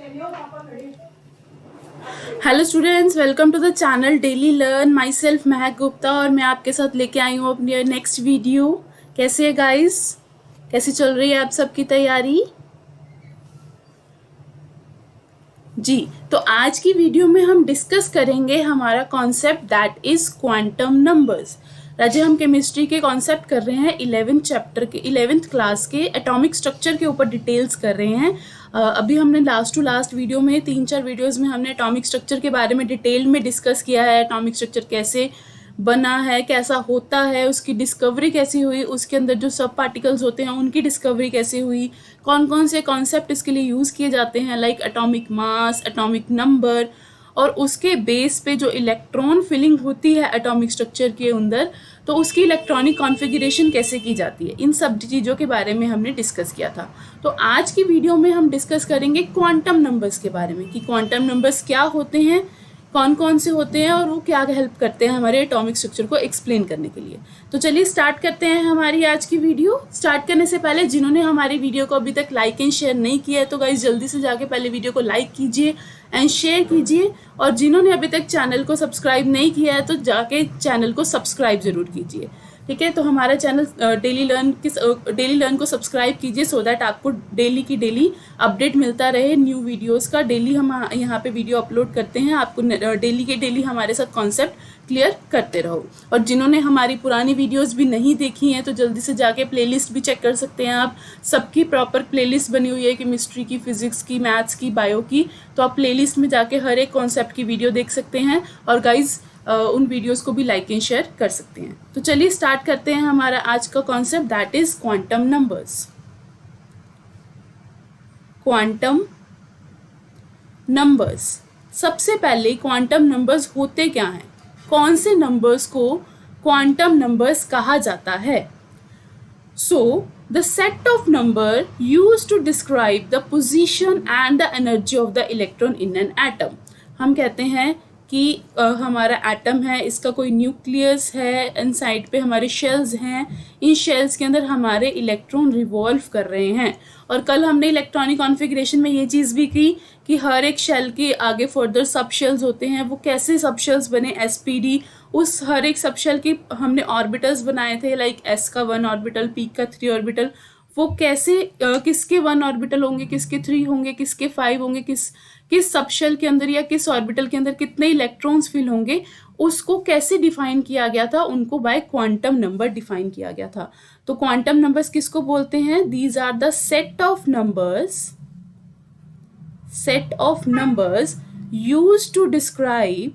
Hello students, welcome to the channel daily learn. Myself Mahak Gupta और मैं आपके साथ लेके आई हूँ अपनी नेक्स्ट वीडियो। कैसे है गाइस? कैसी चल रही है आप सबकी तैयारी? जी, तो आज की वीडियो में हम डिस्कस करेंगे हमारा concept that is quantum numbers. राजे हम केमिस्ट्री के कॉन्सेप्ट कर रहे हैं 11th चैप्टर के 11th क्लास के एटॉमिक स्ट्रक्चर के ऊपर डिटेल्स कर रहे हैं। अभी हमने लास्ट टू लास्ट वीडियो में 3-4 वीडियोस में हमने एटॉमिक स्ट्रक्चर के बारे में डिटेल में डिस्कस किया है। एटॉमिक स्ट्रक्चर कैसे बना है, कैसा होता है, उसकी डिस्कवरी कैसी हुई, उसके अंदर जो सब पार्टिकल्स होते हैं उनकी डिस्कवरी कैसे हुई, कौन कौन से कॉन्सेप्ट इसके लिए यूज़ किए जाते हैं like atomic mass, atomic number, और उसके बेस पे जो इलेक्ट्रॉन फिलिंग होती है एटॉमिक स्ट्रक्चर के अंदर तो उसकी इलेक्ट्रॉनिक कॉन्फ़िगरेशन कैसे की जाती है, इन सब चीज़ों के बारे में हमने डिस्कस किया था। तो आज की वीडियो में हम डिस्कस करेंगे क्वांटम नंबर्स के बारे में कि क्वांटम नंबर्स क्या होते हैं, कौन कौन से होते हैं और वो क्या हेल्प करते हैं हमारे एटॉमिक स्ट्रक्चर को एक्सप्लेन करने के लिए। तो चलिए स्टार्ट करते हैं हमारी आज की वीडियो। स्टार्ट करने से पहले जिन्होंने हमारी वीडियो को अभी तक लाइक एंड शेयर नहीं किया है तो गाइस जल्दी से जाके पहले वीडियो को लाइक कीजिए एंड शेयर कीजिए, और जिन्होंने अभी तक चैनल को सब्सक्राइब नहीं किया है तो जाके चैनल को सब्सक्राइब जरूर कीजिए। ठीक है, तो हमारा चैनल डेली लर्न को सब्सक्राइब कीजिए सो दैट आपको डेली की डेली अपडेट मिलता रहे न्यू वीडियोस का। डेली हम यहाँ पे वीडियो अपलोड करते हैं, आपको डेली के डेली हमारे साथ कॉन्सेप्ट क्लियर करते रहो। और जिन्होंने हमारी पुरानी वीडियोस भी नहीं देखी हैं तो जल्दी से जाके प्लेलिस्ट भी चेक कर सकते हैं आप। सबकी प्रॉपर प्लेलिस्ट बनी हुई है, केमिस्ट्री की, फिजिक्स की, मैथ्स की, बायो की, तो आप प्लेलिस्ट में जाके हर एक कॉन्सेप्ट की वीडियो देख सकते हैं और गाइज उन वीडियोस को भी लाइक एंड शेयर कर सकते हैं। तो चलिए स्टार्ट करते हैं हमारा आज का concept that is quantum numbers. Quantum numbers, सबसे पहले क्वांटम नंबर्स होते क्या हैं, कौन से नंबर्स को क्वांटम नंबर्स कहा जाता है? So the set of number used to describe the position and the energy of the electron in an atom. हम कहते हैं कि हमारा एटम है, इसका कोई न्यूक्लियस है, इनसाइड पे हमारे शेल्स हैं, इन शेल्स के अंदर हमारे इलेक्ट्रॉन रिवॉल्व कर रहे हैं। और कल हमने इलेक्ट्रॉनिक कॉन्फ़िगरेशन में ये चीज़ भी की कि हर एक शेल के आगे फर्दर सब शेल्स होते हैं, वो कैसे सब शेल्स बने, एसपीडी, उस हर एक सब शेल के हमने ऑर्बिटल्स बनाए थे लाइक एस का 1 ऑर्बिटल, पी का 3 ऑर्बिटल, वो कैसे किसके 1 ऑर्बिटल होंगे, किसके 3 होंगे, किसके 5 होंगे, किस सबशेल के अंदर या किस ऑर्बिटल के अंदर कितने इलेक्ट्रॉन्स फिल होंगे, उसको कैसे डिफाइन किया गया था, उनको बाय क्वांटम नंबर डिफाइन किया गया था। तो क्वांटम नंबर्स किसको बोलते हैं? These are the set of numbers used to describe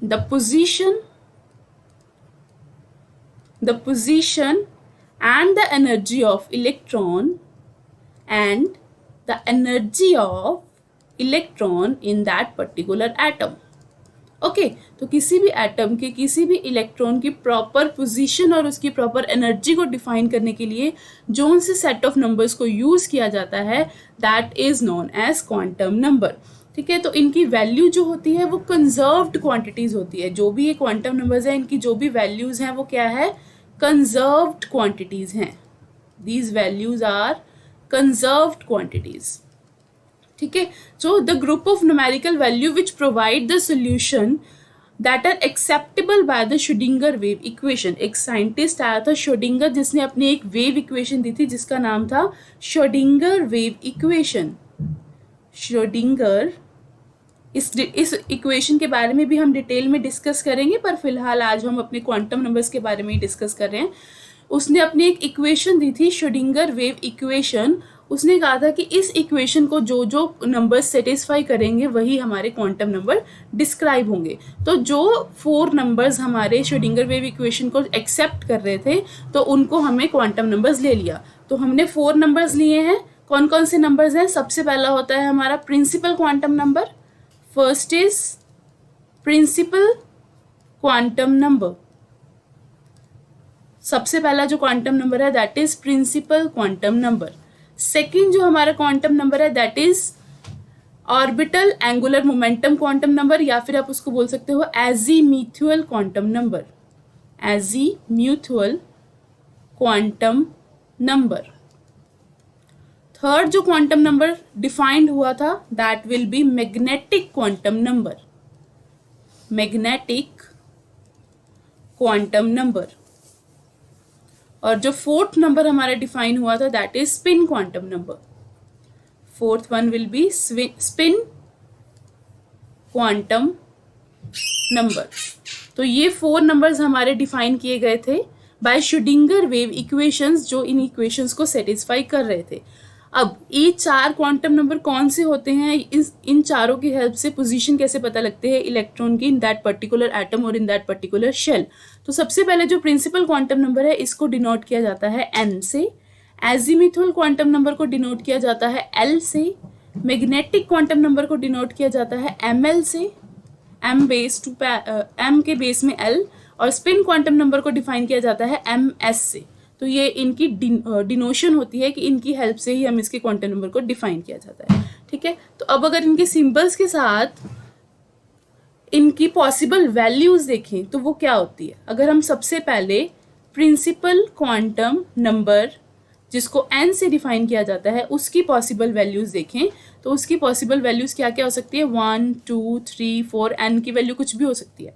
the position and the energy of electron in that particular atom. Okay, तो किसी भी एटम के किसी भी इलेक्ट्रॉन की प्रॉपर पोजीशन और उसकी प्रॉपर एनर्जी को डिफाइन करने के लिए जो से सेट ऑफ नंबर्स को यूज़ किया जाता है that is known as quantum number. ठीक है, तो इनकी वैल्यू जो होती है वो कंजर्व्ड क्वांटिटीज़ होती है। जो भी ये क्वांटम नंबर्स हैं, इनकी जो भी वैल्यूज़ हैं वो क्या है? कंजर्व्ड क्वांटिटीज़ हैं। These values are conserved quantities. ठीक है, so the group of numerical value which provide the solution that are acceptable by the Schrodinger wave equation. एक साइंटिस्ट आया था श्रोडिंगर, जिसने अपनी एक वेव इक्वेशन दी थी जिसका नाम था श्रोडिंगर वेव इक्वेशन। श्रोडिंगर, इस इक्वेशन के बारे में भी हम डिटेल में डिस्कस करेंगे, पर फिलहाल आज हम अपने क्वांटम नंबर्स के बारे में ही डिस्कस कर रहे हैं। उसने अपनी एक इक्वेशन दी थी श्रोडिंगर वेव इक्वेशन। उसने कहा था कि इस इक्वेशन को जो जो नंबर्स सेटिस्फाई करेंगे वही हमारे क्वांटम नंबर डिस्क्राइब होंगे। तो जो 4 नंबर्स हमारे श्रोडिंगर वेव इक्वेशन को एक्सेप्ट कर रहे थे तो उनको हमें क्वांटम नंबर्स ले लिया। तो हमने 4 नंबर्स लिए हैं। कौन कौन से नंबर्स हैं? सबसे पहला होता है हमारा principal quantum number. First is principal quantum number. सबसे पहला जो क्वांटम नंबर है that is principal quantum number. Second जो हमारा क्वांटम नंबर है that is orbital angular momentum quantum number, या फिर आप उसको बोल सकते हो azimuthal quantum number. Azimuthal quantum number. Third जो क्वांटम नंबर डिफाइंड हुआ था that will be magnetic quantum number, magnetic quantum number. और जो फोर्थ नंबर हमारा डिफाइन हुआ था that is spin quantum number. Fourth one will be spin quantum number. तो ये 4 नंबर्स हमारे डिफाइन किए गए थे बाय श्रोडिंगर वेव इक्वेशंस, जो इन इक्वेशंस को सेटिस्फाई कर रहे थे। अब ये 4 क्वांटम नंबर कौन से होते हैं, इन चारों की हेल्प से पोजीशन कैसे पता लगते हैं इलेक्ट्रॉन की इन दैट पर्टिकुलर एटम और इन दैट पर्टिकुलर शेल। तो सबसे पहले जो प्रिंसिपल क्वांटम नंबर है इसको डिनोट किया जाता है n से, एजीमुथल क्वांटम नंबर को डिनोट किया जाता है l से, मैग्नेटिक क्वांटम नंबर को डिनोट किया जाता है ml से, m के बेस में l, और स्पिन क्वांटम नंबर को डिफाइन किया जाता है ms से। तो ये इनकी डिनोशन होती है कि इनकी हेल्प से ही हम इसके क्वांटम नंबर को डिफाइन किया जाता है। ठीक है, तो अब अगर इनके सिंबल्स के साथ इनकी पॉसिबल वैल्यूज देखें तो वो क्या होती है। अगर हम सबसे पहले प्रिंसिपल क्वांटम नंबर जिसको n से डिफाइन किया जाता है उसकी पॉसिबल वैल्यूज देखें तो उसकी पॉसिबल वैल्यूज क्या क्या हो सकती है, 1 2 3 4, n की वैल्यू कुछ भी हो सकती है।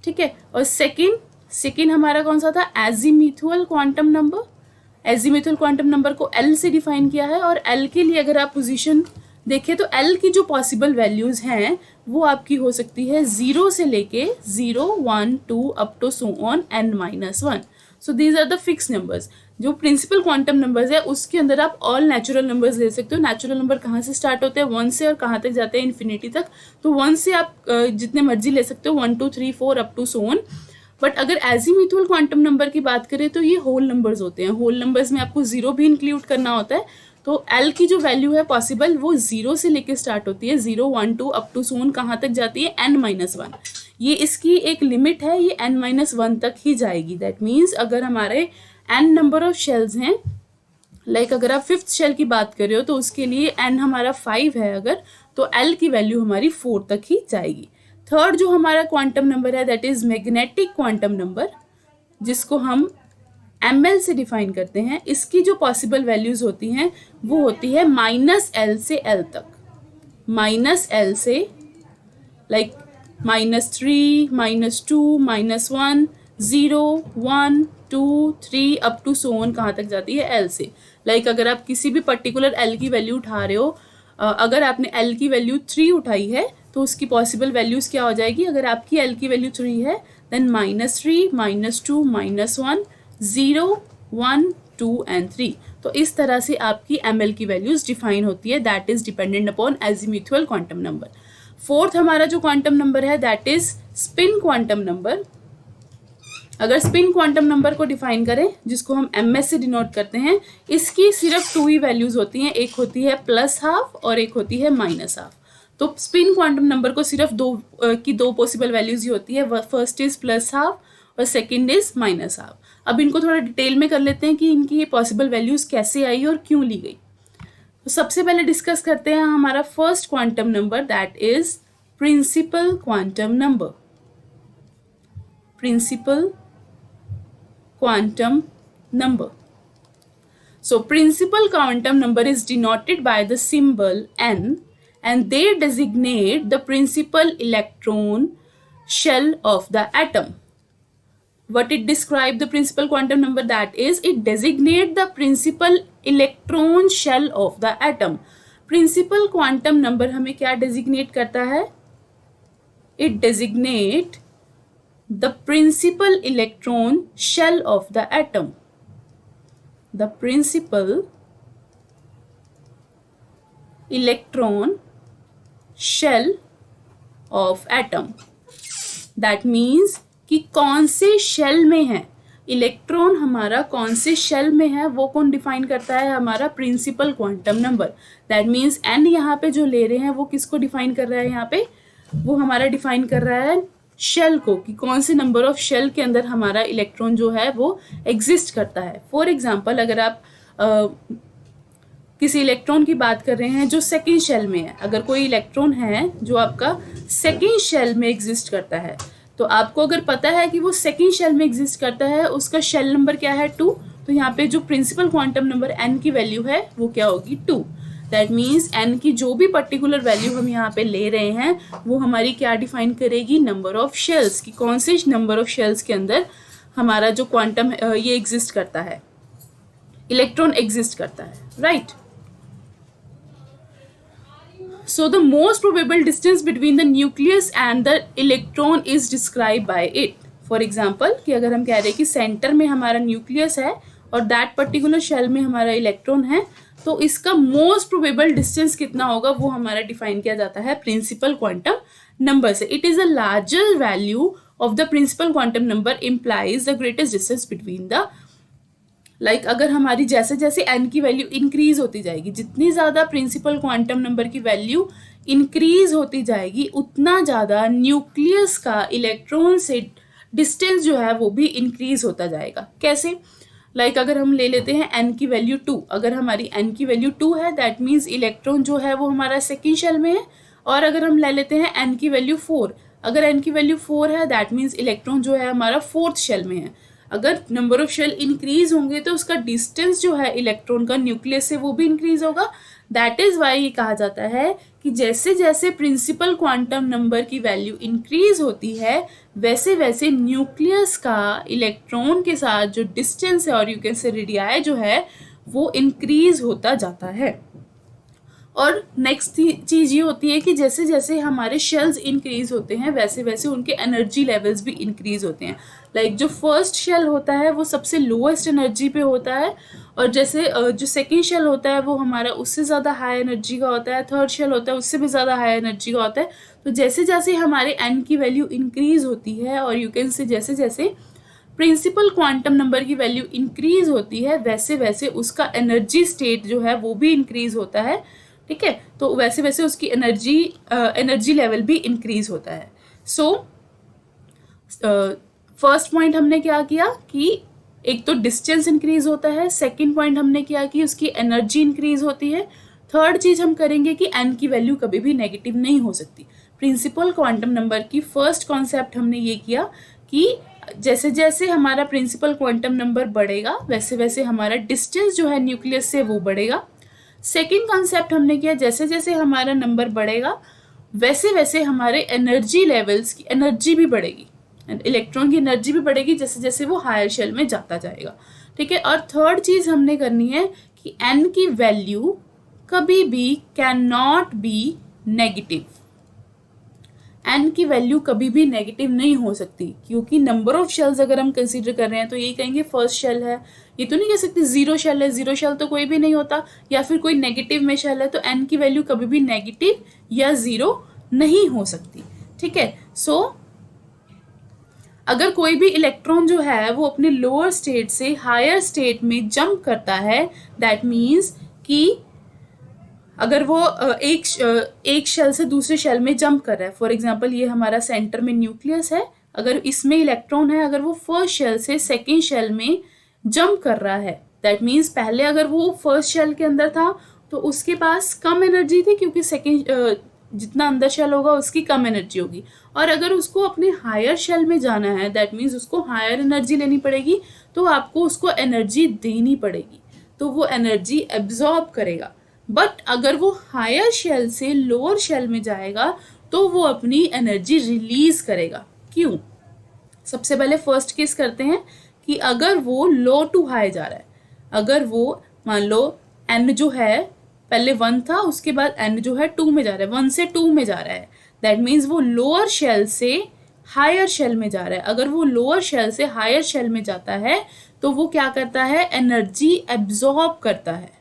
ठीक है, और सेकेंड हमारा कौन सा था, azimuthal quantum number. Azimuthal quantum number को l से डिफाइन किया है, और l के लिए अगर आप पोजीशन देखें तो l की जो पॉसिबल वैल्यूज हैं वो आपकी हो सकती है 0 से लेके 0 1 2 up to so on n-1। So these are the fix numbers. जो प्रिंसिपल क्वांटम नंबर्स है उसके अंदर आप ऑल नेचुरल नंबर्स ले सकते हो। नेचुरल नंबर कहाँ से स्टार्ट होते हैं, 1 से, और कहाँ तक जाते हैं, इन्फिनिटी तक। तो 1 से आप जितने मर्जी ले सकते हो, 1 2 3 4 up to so on. But अगर एजीमुथल क्वांटम नंबर की बात करें तो ये होल नंबर्स होते हैं। होल नंबर्स में आपको 0 भी इंक्लूड करना होता है। तो l की जो वैल्यू है पॉसिबल वो 0 से लेके स्टार्ट होती है, 0 1 2 अप टू सोन कहाँ तक जाती है, n-1। ये इसकी एक लिमिट है, ये n-1 तक ही जाएगी। दैट मीन्स अगर हमारे n नंबर ऑफ शेल्स हैं, लाइक अगर आप 5th शेल की बात कर रहे हो तो उसके लिए n हमारा 5 है अगर, तो l की वैल्यू हमारी 4 तक ही जाएगी। थर्ड जो हमारा क्वांटम नंबर है that is magnetic quantum number, जिसको हम ml से डिफाइन करते हैं। इसकी जो पॉसिबल वैल्यूज होती हैं वो होती है -l से l तक। -l से like -3 -2 -1 0 1 2 3 up to so on कहाँ तक जाती है, l से। लाइक अगर आप किसी भी पर्टिकुलर l की वैल्यू उठा रहे हो, अगर आपने l की वैल्यू 3 उठाई है तो उसकी पॉसिबल वैल्यूज क्या हो जाएगी, अगर आपकी l की वैल्यू 3 है देन -3 -2 -1 0 1 2 एंड 3। तो इस तरह से आपकी ml की वैल्यूज डिफाइन होती है, that is dependent upon azimuthal quantum number. Fourth हमारा जो क्वांटम नंबर है that is spin quantum number. अगर स्पिन क्वांटम नंबर को डिफाइन करें जिसको हम ms से डिनोट करते हैं, इसकी सिर्फ 2 ही वैल्यूज होती हैं, एक होती है +½ और एक होती है -½ तो स्पिन क्वांटम नंबर को सिर्फ दो पॉसिबल वैल्यूज ही होती है, फर्स्ट इज +½ और सेकेंड इज -½ अब इनको थोड़ा डिटेल में कर लेते हैं कि इनकी ये पॉसिबल वैल्यूज कैसे आई और क्यों ली गई। तो सबसे पहले डिस्कस करते हैं हमारा first quantum number that is principal quantum number. Principal quantum number. So principal quantum number is denoted by the symbol n and they designate the principal electron shell of the atom. What it describe the principal quantum number, that is it designate the principal electron shell of the atom. Principal quantum number हमें क्या designate करता है, it designate the principal electron shell of the atom. The principal electron shell of atom. That means कि कौन से shell में है electron, हमारा कौन से शेल में है वो कौन डिफाइन करता है, हमारा principal quantum number. That means n यहाँ पे जो ले रहे हैं वो किसको डिफाइन कर रहा है, यहाँ पे वो हमारा डिफाइन कर रहा है शेल को, कि कौन से नंबर ऑफ शेल के अंदर हमारा इलेक्ट्रॉन जो है वो एग्जिस्ट करता है। फॉर एग्जांपल अगर आप किसी इलेक्ट्रॉन की बात कर रहे हैं जो सेकेंड शेल में है, अगर कोई इलेक्ट्रॉन है जो आपका सेकेंड शेल में एग्जिस्ट करता है, तो आपको अगर पता है कि वो सेकेंड शेल में एग्जिस्ट करता है, उसका शेल नंबर क्या है 2, तो यहाँ पे जो प्रिंसिपल क्वांटम नंबर n की वैल्यू है वो क्या होगी 2। दैट मीन्स n की जो भी पर्टिकुलर वैल्यू हम यहाँ पे ले रहे हैं वो हमारी क्या डिफाइन करेगी, नंबर ऑफ शेल्स की, कौन से नंबर ऑफ शेल्स के अंदर हमारा जो क्वांटम ये एग्जिस्ट करता है, इलेक्ट्रॉन एग्जिस्ट करता है, right. So the most probable distance between the nucleus and the electron is described by it. For example, कि अगर हम कह रहे हैं कि सेंटर में हमारा न्यूक्लियस है और दैट पर्टिकुलर शेल में हमारा इलेक्ट्रॉन है, तो इसका मोस्ट प्रोबेबल डिस्टेंस कितना होगा वो हमारा डिफाइन किया जाता है प्रिंसिपल क्वांटम नंबर से। It is a larger value of the principal quantum number implies the greatest distance between the अगर हमारी जैसे जैसे n की वैल्यू इंक्रीज होती जाएगी, जितनी ज़्यादा प्रिंसिपल क्वांटम नंबर की वैल्यू इंक्रीज होती जाएगी उतना ज़्यादा न्यूक्लियस का इलेक्ट्रॉन से डिस्टेंस जो है वो भी इंक्रीज होता जाएगा। कैसे? अगर हम ले लेते हैं n की वैल्यू 2, अगर हमारी n की वैल्यू 2 है दैट मीन्स इलेक्ट्रॉन जो है वो हमारा सेकेंड शेल में है। और अगर हम ले लेते हैं n की वैल्यू 4, अगर n की वैल्यू 4 है दैट मीन्स इलेक्ट्रॉन जो है हमारा फोर्थ शेल में है। अगर नंबर ऑफ शेल इंक्रीज होंगे तो उसका डिस्टेंस जो है इलेक्ट्रॉन का न्यूक्लियस से वो भी इंक्रीज होगा। दैट इज वाई ये कहा जाता है कि जैसे जैसे प्रिंसिपल क्वांटम नंबर की वैल्यू इंक्रीज होती है वैसे वैसे न्यूक्लियस का इलेक्ट्रॉन के साथ जो डिस्टेंस है और यू कैन से रेडियाई जो है वो इंक्रीज होता जाता है। और नेक्स्ट चीज़ ये होती है कि जैसे जैसे हमारे शेल्स इंक्रीज होते हैं वैसे वैसे उनके एनर्जी लेवल्स भी इंक्रीज होते हैं। जो फर्स्ट शेल होता है वो सबसे लोएस्ट एनर्जी पे होता है और जैसे जो सेकेंड शेल होता है वो हमारा उससे ज़्यादा हाई एनर्जी का होता है, थर्ड शेल होता है उससे भी ज़्यादा हाई एनर्जी का होता है। तो जैसे जैसे हमारे n की वैल्यू इंक्रीज होती है और यू कैन से जैसे जैसे प्रिंसिपल क्वांटम नंबर की वैल्यू इंक्रीज होती है वैसे वैसे उसका एनर्जी स्टेट जो है वो भी इंक्रीज होता है, ठीक है। तो वैसे वैसे उसकी एनर्जी लेवल भी इंक्रीज होता है। सो फर्स्ट पॉइंट हमने क्या किया कि एक तो डिस्टेंस इंक्रीज होता है, सेकंड पॉइंट हमने किया कि उसकी एनर्जी इंक्रीज होती है, थर्ड चीज हम करेंगे कि n की वैल्यू कभी भी नेगेटिव नहीं हो सकती। प्रिंसिपल क्वांटम नंबर की फर्स्ट कॉन्सेप्ट हमने ये किया कि जैसे जैसे हमारा प्रिंसिपल क्वांटम नंबर बढ़ेगा वैसे वैसे हमारा डिस्टेंस जो है न्यूक्लियस से वो बढ़ेगा। सेकेंड कॉन्सेप्ट हमने किया जैसे जैसे हमारा नंबर बढ़ेगा वैसे वैसे हमारे एनर्जी लेवल्स की एनर्जी भी बढ़ेगी, इलेक्ट्रॉन की एनर्जी भी बढ़ेगी जैसे जैसे वो हायर शेल में जाता जाएगा, ठीक है। और थर्ड चीज हमने करनी है कि n की वैल्यू कभी भी can not be negative. n की वैल्यू कभी भी नेगेटिव नहीं हो सकती क्योंकि नंबर ऑफ शेल्स अगर हम कंसीडर कर रहे हैं तो यही कहेंगे फर्स्ट शेल है, ये तो नहीं कह सकते जीरो शेल है, जीरो शेल तो कोई भी नहीं होता, या फिर कोई नेगेटिव में शेल है, तो n की वैल्यू कभी भी नेगेटिव या जीरो नहीं हो सकती, ठीक है। सो अगर कोई भी इलेक्ट्रॉन जो है वो अपने लोअर स्टेट से हायर स्टेट में जंप करता है दैट मीन्स कि अगर वो एक शेल से दूसरे शेल में जंप कर रहा है, फॉर एग्जांपल ये हमारा सेंटर में न्यूक्लियस है, अगर इसमें इलेक्ट्रॉन है, अगर वो फर्स्ट शेल से सेकेंड शेल में जंप कर रहा है दैट मीन्स पहले अगर वो फर्स्ट शेल के अंदर था तो उसके पास कम एनर्जी थी क्योंकि सेकेंड जितना अंदर शेल होगा उसकी कम एनर्जी होगी, और अगर उसको अपने हायर शेल में जाना है दैट मीन्स उसको हायर एनर्जी लेनी पड़ेगी, तो आपको उसको एनर्जी देनी पड़ेगी, तो वो एनर्जी एब्जॉर्ब करेगा। बट अगर वो हायर शेल से लोअर शेल में जाएगा तो वो अपनी एनर्जी रिलीज करेगा। क्यों? सबसे पहले फर्स्ट केस करते हैं कि अगर वो लो टू हाई जा रहा है, अगर वो मान लो n जो है पहले 1 था उसके बाद n जो है 2 में जा रहा है, 1 से 2 में जा रहा है, दैट मीन्स वो लोअर शेल से हायर शेल में जा रहा है। अगर वो लोअर शेल से हायर शेल में जाता है तो वो क्या करता है, एनर्जी एब्जॉर्ब करता है।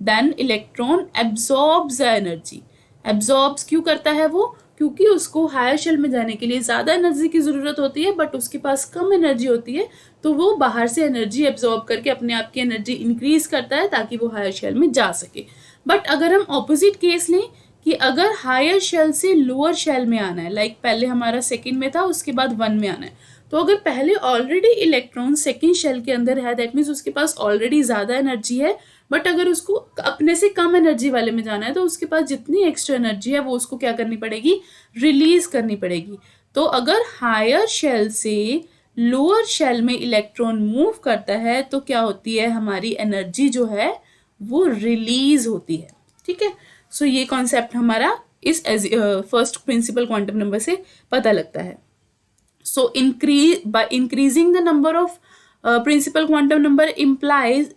Then electron absorbs the energy. Absorbs क्यों करता है वो? क्योंकि उसको हायर शेल में जाने के लिए ज़्यादा एनर्जी की ज़रूरत होती है बट उसके पास कम एनर्जी होती है, तो वो बाहर से एनर्जी एब्जॉर्ब करके अपने आप की एनर्जी इंक्रीज करता है ताकि वो हायर शेल में जा सके। बट अगर हम ऑपोजिट केस लें कि अगर हायर शेल से लोअर शेल में आना है, लाइक पहले हमारा सेकेंड में था उसके बाद 1 में आना है, तो अगर पहले ऑलरेडी इलेक्ट्रॉन सेकेंड शेल के अंदर है दैट मीन्स उसके पास ऑलरेडी ज़्यादा एनर्जी है, बट अगर उसको अपने से कम एनर्जी वाले में जाना है तो उसके पास जितनी एक्स्ट्रा एनर्जी है वो उसको क्या करनी पड़ेगी, रिलीज करनी पड़ेगी। तो अगर हायर शेल से लोअर शेल में इलेक्ट्रॉन मूव करता है तो क्या होती है, हमारी एनर्जी जो है वो रिलीज होती है। ठीक है, सो ये कॉन्सेप्ट हमारा इस फर्स्ट प्रिंसिपल क्वांटम नंबर से पता लगता है। सो by increasing the number of principal quantum number implies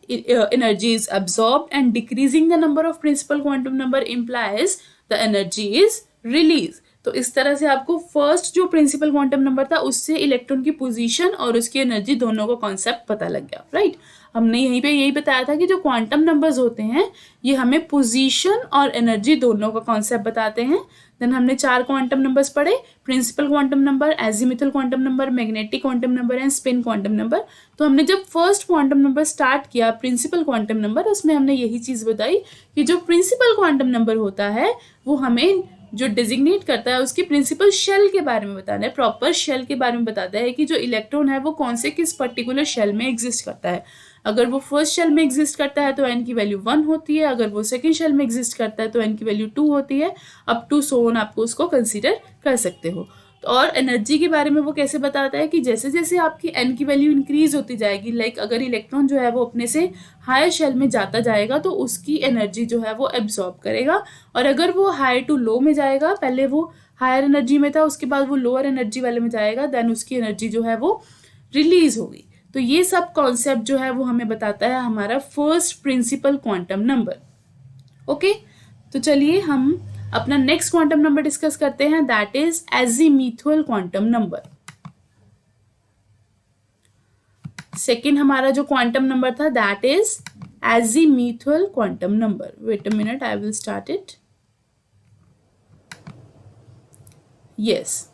energy is absorbed, and decreasing the number of principal quantum number implies the energy is released. तो इस तरह से आपको फर्स्ट जो प्रिंसिपल क्वांटम नंबर था उससे इलेक्ट्रॉन की पोजीशन और उसकी एनर्जी दोनों का कॉन्सेप्ट पता लग गया, राइट। हमने यहीं पे यही बताया था कि जो क्वांटम नंबर्स होते हैं ये हमें पोजीशन और एनर्जी दोनों का कॉन्सेप्ट बताते हैं। देन हमने 4 क्वांटम नंबर्स पढ़े, principal quantum number, azimuthal quantum number, magnetic quantum number and spin quantum number. तो हमने जब फर्स्ट क्वांटम नंबर स्टार्ट किया प्रिंसिपल क्वांटम नंबर, उसमें हमने यही चीज़ बताई कि जो प्रिंसिपल क्वांटम नंबर होता है वो हमें जो डिजिग्नेट करता है उसकी प्रिंसिपल शेल के बारे में बताना है, प्रॉपर शेल के बारे में बताता है कि जो इलेक्ट्रॉन है वो कौन से किस पर्टिकुलर शेल में एग्जिस्ट करता है। अगर वो फर्स्ट शेल में एग्जिस्ट करता है तो n की वैल्यू 1 होती है, अगर वो सेकंड शेल में एग्जिस्ट करता है तो n की वैल्यू 2 होती है, अप टू सो ऑन आपको उसको कंसीडर कर सकते हो। तो और एनर्जी के बारे में वो कैसे बताता है कि जैसे जैसे आपकी n की वैल्यू इंक्रीज होती जाएगी, लाइक अगर इलेक्ट्रॉन जो है वो अपने से हायर शेल में जाता जाएगा तो उसकी एनर्जी जो है वो एब्जॉर्ब करेगा, और अगर वो हाई टू लो में जाएगा, पहले वो हायर एनर्जी में था उसके बाद वो लोअर एनर्जी वाले में जाएगा, देन उसकी एनर्जी जो है वो रिलीज होगी। तो ये सब कॉन्सेप्ट जो है वो हमें बताता है हमारा first principle quantum number. Okay, तो चलिए हम अपना नेक्स्ट क्वांटम नंबर डिस्कस करते हैं, that is azimuthal quantum number. Second हमारा जो क्वांटम नंबर था that is azimuthal quantum number. Wait a minute, I will start it. Yes,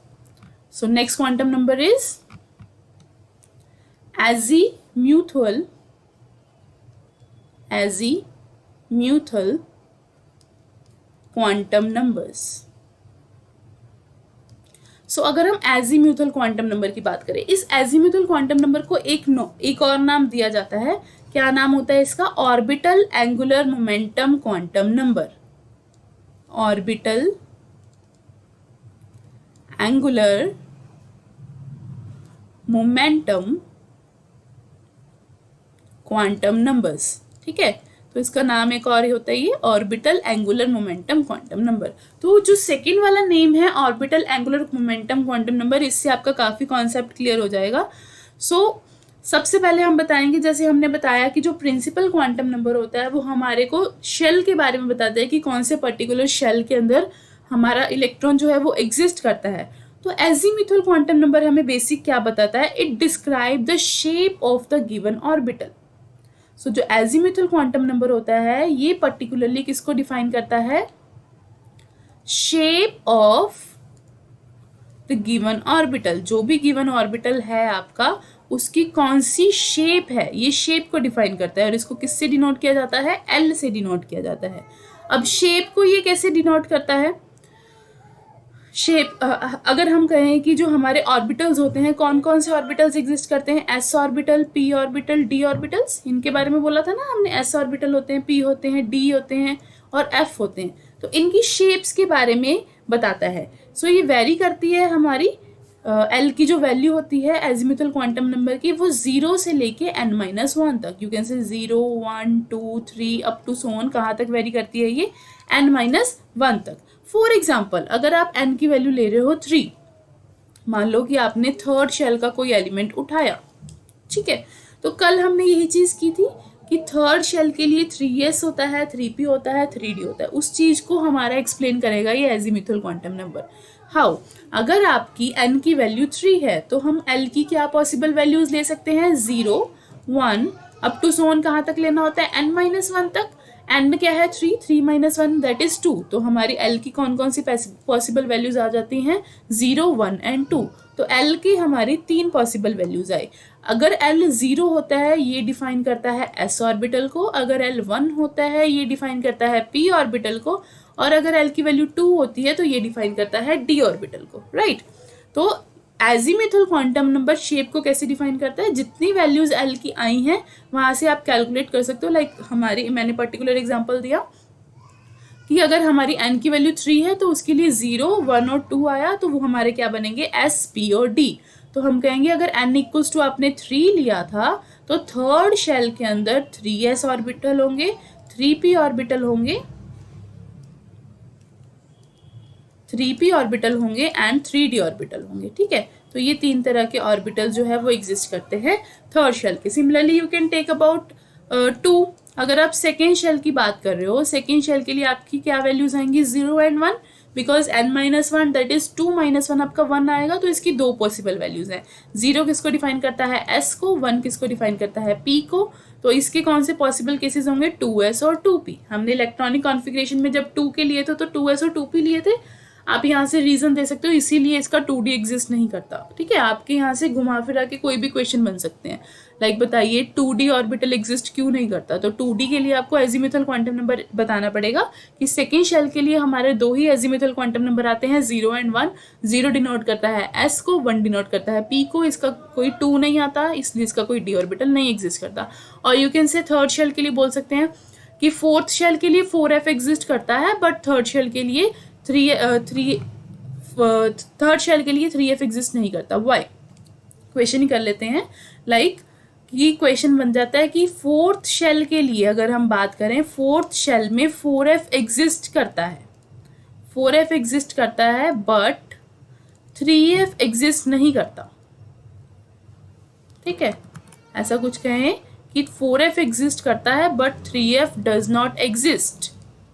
so next quantum number is azimuthal quantum numbers. So अगर हम azimuthal quantum number की बात करें, इस azimuthal quantum number को एक और नाम दिया जाता है। क्या नाम होता है इसका? Orbital angular momentum quantum number. Orbital angular momentum quantum numbers. ठीक है, तो इसका नाम एक और ही होता है, ये orbital angular momentum quantum number. तो जो सेकेंड वाला नेम है orbital angular momentum quantum number, इससे आपका काफ़ी कॉन्सेप्ट क्लियर हो जाएगा। सो सबसे पहले हम बताएंगे, जैसे हमने बताया कि जो प्रिंसिपल क्वांटम नंबर होता है वो हमारे को शेल के बारे में बताता है कि कौन से पर्टिकुलर शेल के अंदर हमारा इलेक्ट्रॉन जो है वो एग्जिस्ट करता है। तो एजीमुथल क्वांटम नंबर हमें बेसिक क्या बताता है? It describe the shape of the given orbital. So जो एजीमुथल क्वांटम नंबर होता है ये पर्टिकुलरली किसको डिफाइन करता है? Shape of the given orbital. जो भी गिवन ऑर्बिटल है आपका उसकी कौन सी शेप है, ये शेप को डिफाइन करता है, और इसको किससे डिनोट किया जाता है? एल से डिनोट किया जाता है। अब शेप को ये कैसे डिनोट करता है? शेप अगर हम कहें कि जो हमारे ऑर्बिटल्स होते हैं, कौन कौन से ऑर्बिटल्स एग्जिस्ट करते हैं? S orbital, P orbital, D orbitals, इनके बारे में बोला था ना हमने। एस ऑर्बिटल होते हैं, पी होते हैं, डी होते हैं और एफ होते हैं। तो इनकी शेप्स के बारे में बताता है। सो ये वेरी करती है हमारी एल की जो वैल्यू होती है एजीमुथल क्वांटम नंबर की, वो 0 से लेके n-1 तक, यू कैन से 0, 1, 2, 3 अप टू सो ऑन, कहाँ तक वेरी करती है ये? n-1 तक। फॉर एग्जाम्पल, अगर आप n की वैल्यू ले रहे हो 3, मान लो कि आपने थर्ड शेल का कोई एलिमेंट उठाया, ठीक है, तो कल हमने यही चीज़ की थी कि थर्ड शेल के लिए 3s होता है, 3p होता है, 3d होता है। उस चीज़ को हमारा एक्सप्लेन करेगा ये एजीमुथल क्वांटम नंबर। हाउ? अगर आपकी n की वैल्यू 3 है तो हम l की क्या पॉसिबल वैल्यूज ले सकते हैं? 0, 1 अप टू सो ऑन, कहाँ तक लेना होता है? n-1 तक। n क्या है? 3, 3-1 दैट इज 2। तो हमारी l की कौन कौन सी पॉसिबल वैल्यूज आ जाती हैं? 0, 1 एंड 2। तो l की हमारी 3 पॉसिबल वैल्यूज आई। अगर l 0 होता है ये डिफाइन करता है s ऑर्बिटल को, अगर l 1 होता है ये डिफाइन करता है p ऑर्बिटल को, और अगर l की वैल्यू 2 होती है तो ये डिफाइन करता है d ऑर्बिटल को, राइट। तो एजीमुथल क्वांटम नंबर शेप को कैसे डिफाइन करता है? जितनी वैल्यूज l की आई हैं वहां से आप कैलकुलेट कर सकते हो। लाइक हमारी, मैंने पर्टिकुलर एग्जांपल दिया कि अगर हमारी n की वैल्यू 3 है तो उसके लिए 0, 1 और 2 आया, तो वो हमारे क्या बनेंगे? s, p और d। तो हम कहेंगे अगर n इक्वल्स टू आपने 3 लिया था तो थर्ड शेल के अंदर 3s ऑर्बिटल होंगे, 3p ऑर्बिटल होंगे, 3p ऑर्बिटल होंगे एंड 3d ऑर्बिटल होंगे। ठीक है, तो ये 3 तरह के ऑर्बिटल जो है वो एग्जिस्ट करते हैं थर्ड शेल के। Similarly you can take about 2। अगर आप सेकेंड शेल की बात कर रहे हो, सेकेंड शेल के लिए आपकी क्या वैल्यूज आएंगी 0 and 1, because n-1 that is 2-1 आपका 1 आएगा, तो इसकी 2 पॉसिबल वैल्यूज हैं। 0 किसको डिफाइन करता है s को, 1 किसको डिफाइन करता है p को, तो इसके कौन से पॉसिबल केसेस होंगे 2s और 2p। हमने इलेक्ट्रॉनिक कॉन्फ़िगरेशन में जब 2 के लिए थे तो 2s और 2p लिए थे। आप यहाँ से रीजन दे सकते हो इसीलिए इसका 2D एग्जिस्ट नहीं करता। ठीक है, आपके यहाँ से घुमा फिरा के कोई भी क्वेश्चन बन सकते हैं, लाइक बताइए 2D ऑर्बिटल एग्जिस्ट क्यों नहीं करता, तो 2D के लिए आपको एजीमुथल क्वांटम नंबर बताना पड़ेगा कि सेकेंड शेल के लिए हमारे 2 ही एजीमुथल क्वांटम नंबर आते हैं 0 एंड 1। 0 डिनोट करता है s को, 1 डिनोट करता है p को, इसका कोई 2 नहीं आता इसलिए इसका कोई d ऑर्बिटल नहीं एग्जिस्ट करता। और you can say third shell के लिए बोल सकते हैं कि फोर्थ शेल के लिए 4f एग्जिस्ट करता है, बट थर्ड शेल के लिए 3f एग्जिस्ट नहीं करता। वाई? क्वेश्चन ही कर लेते हैं। लाइक ये क्वेश्चन बन जाता है कि फोर्थ शेल के लिए अगर हम बात करें, फोर्थ शेल में 4f एग्जिस्ट करता है, 4f एग्जिस्ट करता है बट 3f एग्जिस्ट नहीं करता। ठीक है, ऐसा कुछ कहें कि 4f एग्जिस्ट करता है but 3f does not exist.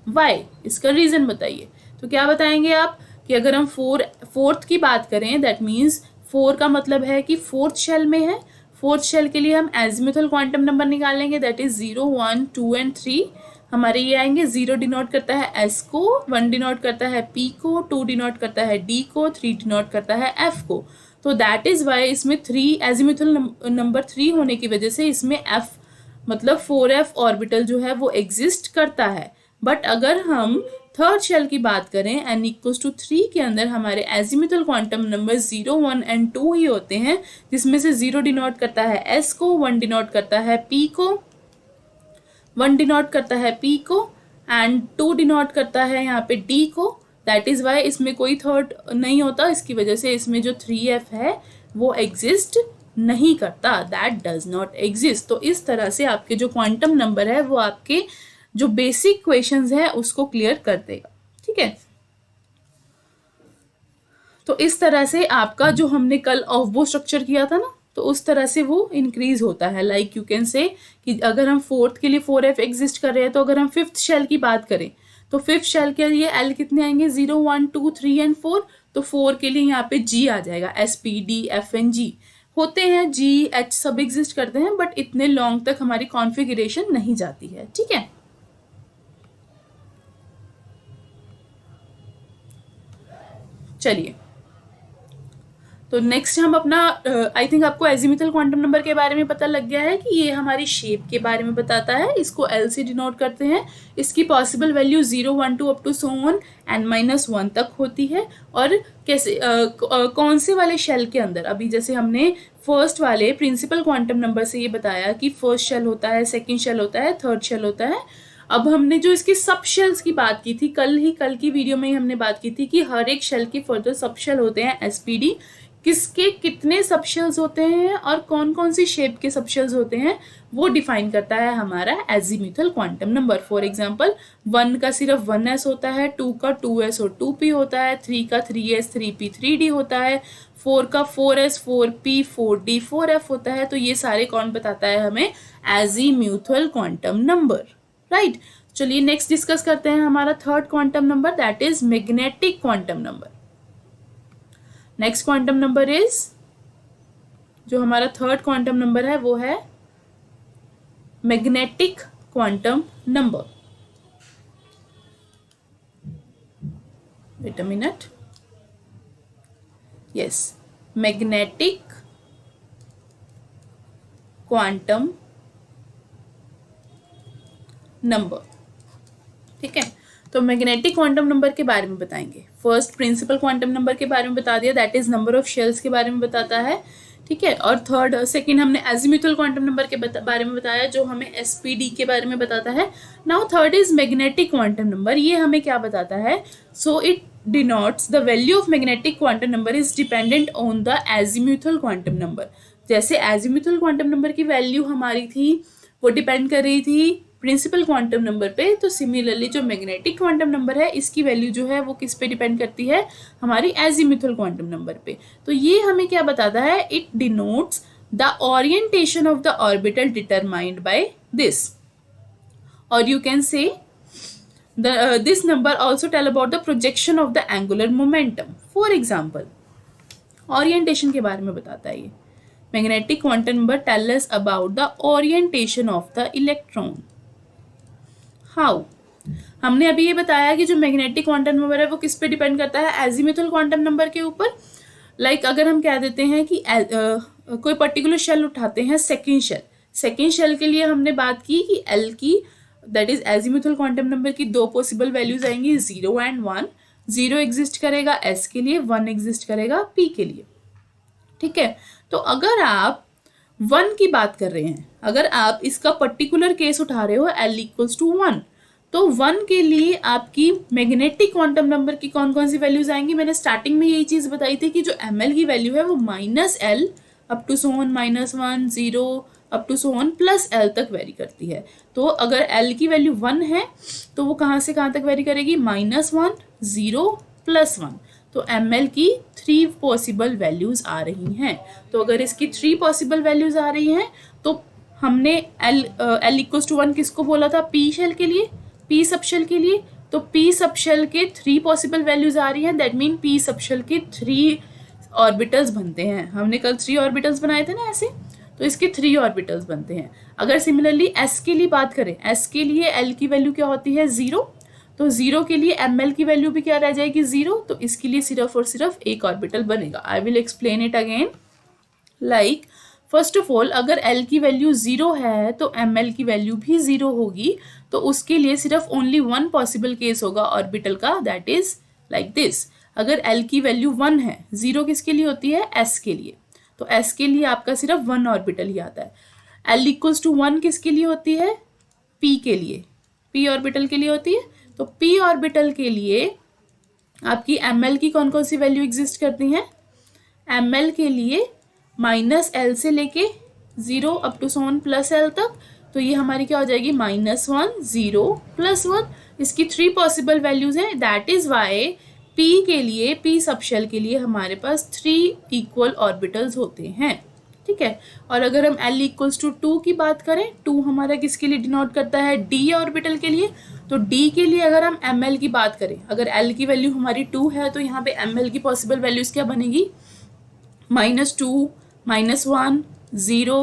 Why? इसका रीजन बताइए। तो क्या बताएंगे आप कि अगर हम फोर्थ की बात करें, दैट मीन्स 4 का मतलब है कि फोर्थ शेल में है। फोर्थ शेल के लिए हम एजीमुथल क्वांटम नंबर निकालेंगे, दैट इज 0, 1, 2 एंड 3। हमारे ये आएंगे 0 डिनोट करता है s को, 1 डिनोट करता है p को, 2 डिनोट करता है d को, 3 डिनोट करता है f को। तो दैट इज वाई इसमें 3 एजीमुथल नंबर 3 होने की वजह से इसमें f मतलब 4f ऑर्बिटल जो है वो एग्जिस्ट करता है। बट अगर हम थर्ड शेल की बात करें, n इक्वल्स टू 3 के अंदर हमारे एजीमुथल क्वांटम नंबर 0, 1 एंड 2 ही होते हैं, जिसमें से 0 डिनोट करता है s को, 1 डिनोट करता है p को, 1 डिनोट करता है p को एंड 2 डिनोट करता है यहाँ पे d को। दैट इज वाई इसमें कोई थर्ड नहीं होता, इसकी वजह से इसमें जो 3f है वो एग्जिस्ट नहीं करता, दैट डज नॉट एग्जिस्ट। तो इस तरह से आपके जो क्वांटम नंबर है वो आपके जो बेसिक क्वेश्चंस है उसको क्लियर कर देगा। ठीक है, तो इस तरह से आपका जो हमने कल ऑफ बो स्ट्रक्चर किया था ना, तो उस तरह से वो इंक्रीज होता है। लाइक यू कैन से कि अगर हम फोर्थ के लिए 4f एग्जिस्ट कर रहे हैं, तो अगर हम फिफ्थ शेल की बात करें तो फिफ्थ शेल के लिए l कितने आएंगे 0, 1, 2, 3 एंड 4। तो 4 के लिए यहाँ पे g आ जाएगा, s, p, d, f and g होते हैं, g, h सब एग्जिस्ट करते हैं, बट इतने लॉन्ग तक हमारी कॉन्फ़िगरेशन नहीं जाती है। ठीक है, चलिए तो नेक्स्ट हम अपना आई थिंक आपको एजीमुथल क्वांटम नंबर के बारे में पता लग गया है कि ये हमारी शेप के बारे में बताता है। इसको L से डिनोट करते हैं। इसकी possible value 0, 1, 2 up to so on n-1 तक होती है। और कैसे कौन से वाले शेल के अंदर, अभी जैसे हमने फर्स्ट वाले प्रिंसिपल क्वांटम नंबर से ये बताया कि फर्स्ट शेल होता है, सेकेंड शेल होता है, थर्ड शेल होता है। अब हमने जो इसकी सब शेल्स की बात की थी कल की वीडियो में ही हमने बात की थी कि हर एक शेल के फर्दर सब शेल होते हैं SPD, किसके कितने सब शेल्स होते हैं और कौन कौन सी शेप के सब शेल्स होते हैं वो डिफाइन करता है हमारा azimuthal quantum number. For example 1 का सिर्फ 1s होता है, 2 का 2s और 2p होता है, 3 का 3s, 3p, 3d होता है, 4 का 4s, 4p, 4d, 4f होता है। तो ये सारे कौन बताता है हमें एजीमुथल क्वांटम नंबर, राइट। चलिए नेक्स्ट डिस्कस करते हैं हमारा third quantum number, that is magnetic quantum number. Next quantum number is, जो हमारा थर्ड क्वांटम नंबर है वो है magnetic quantum number. Wait a minute, yes, magnetic quantum number. ठीक है, तो मैग्नेटिक क्वांटम नंबर के बारे में बताएंगे। फर्स्ट प्रिंसिपल क्वांटम नंबर के बारे में बता दिया, that is number of shells के बारे में बताता है। ठीक है, और सेकंड हमने एजीमुथल क्वांटम नंबर के बारे में बताया जो हमें SPD के बारे में बताता है। Now third is magnetic quantum number, ये हमें क्या बताता है, so it denotes the value of magnetic quantum number is dependent on the azimuthal quantum number। जैसे azimuthal quantum number की वैल्यू हमारी थी वो डिपेंड कर रही थी प्रिंसिपल क्वांटम नंबर पे, तो सिमिलरली जो मैग्नेटिक क्वांटम नंबर है इसकी वैल्यू जो है वो किस पे डिपेंड करती है, हमारी एजीमुथल क्वांटम नंबर पे। तो ये हमें क्या बताता है, it denotes the orientation of the orbital determined by this, और you can say this number also tell about the projection of the angular momentum। for example, orientation के बारे में बताता है ये। magnetic quantum number tell us about the orientation of the electron। how? हमने अभी ये बताया कि जो मैग्नेटिक क्वांटम नंबर है वो किस पे डिपेंड करता है, एजीमुथल क्वांटम नंबर के ऊपर। लाइक अगर हम कह देते हैं कि कोई पर्टिकुलर शेल उठाते हैं, सेकेंड शेल के लिए हमने बात की कि एल की that is azimuthal quantum number की दो पॉसिबल वैल्यूज आएंगी, 0 एंड 1। 0 एग्जिस्ट करेगा एस के लिए, 1 एग्जिस्ट करेगा पी के लिए। ठीक है, तो अगर आप 1 की बात कर रहे हैं, अगर आप इसका पर्टिकुलर केस उठा रहे हो एल इक्वल्स टू 1, तो 1 के लिए आपकी मैग्नेटिक क्वांटम नंबर की कौन कौन सी वैल्यूज आएंगी। मैंने स्टार्टिंग में यही चीज बताई थी कि जो एम की वैल्यू है वो -L up to so on -1 0 up to so on +L तक वेरी करती है। तो अगर L की वैल्यू 1 है तो वो कहाँ से कहाँ तक वेरी करेगी, -1 0 +1। तो ml की 3 पॉसिबल वैल्यूज आ रही हैं। तो अगर इसकी 3 पॉसिबल वैल्यूज आ रही हैं तो हमने L इक्वल्स टू 1 किसको बोला था, पी शेल के लिए, पी सबशेल के लिए। तो पी सबशेल के 3 पॉसिबल वैल्यूज आ रही हैं, दैट मीन पी सबशेल के 3 ऑर्बिटल्स बनते हैं। हमने कल 3 ऑर्बिटल्स बनाए थे ना ऐसे, तो इसके 3 ऑर्बिटल्स बनते हैं। अगर सिमिलरली एस के लिए बात करें, एस के लिए एल की वैल्यू क्या होती है, 0। तो 0 के लिए ml की वैल्यू भी क्या रह जाएगी, 0। तो इसके लिए सिर्फ और सिर्फ एक ऑर्बिटल बनेगा। I will explain it again. Like first of all, अगर L की वैल्यू 0 है तो ml की वैल्यू भी 0 होगी। तो उसके लिए सिर्फ ओनली 1 पॉसिबल केस होगा ऑर्बिटल का, दैट इज लाइक दिस। अगर L की वैल्यू 1 है, 0 किसके लिए होती है, S के लिए। तो S के लिए आपका सिर्फ 1 ऑर्बिटल ही आता है। L इक्वल्स टू 1 किसके लिए होती है, P के लिए, P ऑर्बिटल के लिए होती है। तो P ऑर्बिटल के लिए आपकी ml की कौन कौन सी वैल्यू एग्जिस्ट करती हैं, ml के लिए -L से लेके 0 अप टू सोन +L तक। तो ये हमारी क्या हो जाएगी, -1 0 +1। इसकी 3 पॉसिबल वैल्यूज हैं, दैट इज वाई P के लिए, P सबशेल के लिए हमारे पास 3 इक्वल ऑर्बिटल्स होते हैं। ठीक है, और अगर हम L इक्वल्स टू 2 की बात करें, 2 हमारा किसके लिए डिनोट करता है, D ऑर्बिटल के लिए। तो D के लिए अगर हम ml की बात करें, अगर L की वैल्यू हमारी 2 है तो यहाँ पे ml की पॉसिबल वैल्यूज क्या बनेगी, -2 -1 0